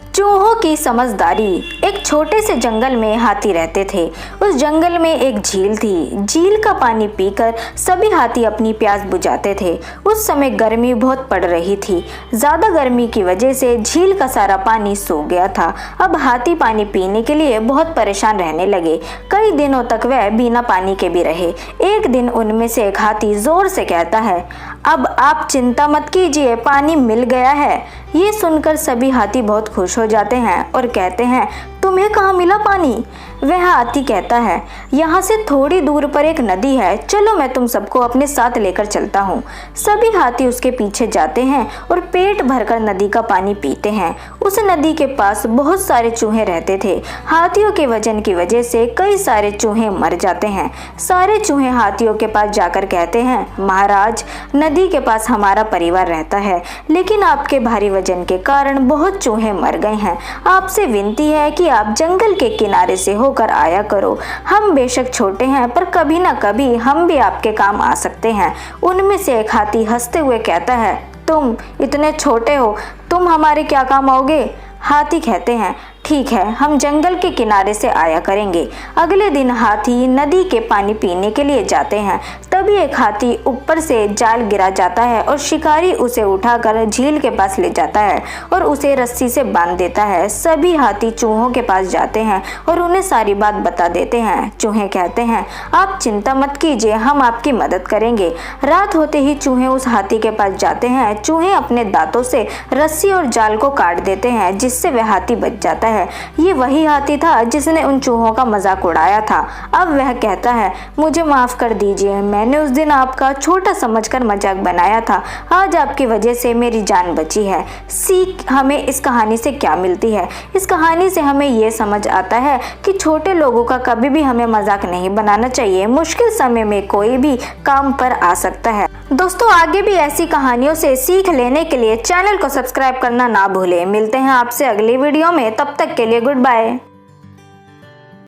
चूहों की समझदारी। एक छोटे से जंगल में हाथी रहते थे। उस जंगल में एक झील थी। झील का पानी पीकर सभी हाथी अपनी प्यास बुझाते थे। उस समय गर्मी बहुत पड़ रही थी। ज्यादा गर्मी की वजह से झील का सारा पानी सूख गया था। अब हाथी पानी पीने के लिए बहुत परेशान रहने लगे। कई दिनों तक वह बिना पानी के भी रहे। एक दिन उनमें से एक हाथी जोर से कहता है, अब आप चिंता मत कीजिए, पानी मिल गया है। ये सुनकर सभी हाथी बहुत खुश हो जाते हैं और कहते हैं, तुम्हें कहाँ मिला पानी? वह हाथी कहता है, यहाँ से थोड़ी दूर पर एक नदी है, चलो मैं तुम सबको अपने साथ लेकर चलता हूँ। सभी हाथी उसके पीछे जाते हैं और पेट भरकर नदी का पानी पीते हैं। उस नदी के पास बहुत सारे चूहे रहते थे। हाथियों के वजन की वजह से कई सारे चूहे मर जाते हैं। सारे चूहे हाथियों के पास जाकर कहते हैं, महाराज, नदी के पास हमारा परिवार रहता है, लेकिन आपके भारी वजन के कारण बहुत चूहे मर गए हैं। आपसे विनती है कि आप जंगल के किनारे से होकर आया करो। हम बेशक छोटे हैं, पर कभी ना कभी हम भी आपके काम आ सकते हैं। उनमें से एक हाथी हंसते हुए कहता है, तुम इतने छोटे हो, तुम हमारे क्या काम आओगे? हाथी कहते हैं, ठीक है, हम जंगल के किनारे से आया करेंगे। अगले दिन हाथी नदी के पानी पीने के लिए जाते हैं। तभी एक हाथी ऊपर से जाल गिरा जाता है और शिकारी उसे उठाकर झील के पास ले जाता है और उसे रस्सी से बांध देता है। सभी हाथी चूहों के पास जाते हैं और उन्हें सारी बात बता देते हैं। चूहे कहते हैं, आप चिंता मत कीजिए, हम आपकी मदद करेंगे। रात होते ही चूहे उस हाथी के पास जाते हैं। चूहे अपने दांतों से रस्सी और जाल को काट देते हैं, जिससे वह हाथी बच जाता है। ये वही हाथी था जिसने उन चूहों का मजाक उड़ाया था। अब वह कहता है, मुझे माफ कर दीजिए, मैंने उस दिन आपका छोटा समझकर मजाक बनाया था। आज आपकी वजह से मेरी जान बची है। सीख हमें इस कहानी से क्या मिलती है? इस कहानी से हमें ये समझ आता है कि छोटे लोगों का कभी भी हमें मजाक नहीं बनाना चाहिए। मुश्किल समय में कोई भी काम पर आ सकता है। दोस्तों, आगे भी ऐसी कहानियों से सीख लेने के लिए चैनल को सब्सक्राइब करना ना भूलें। मिलते हैं आपसे अगली वीडियो में, तब तक के लिए गुड बाय।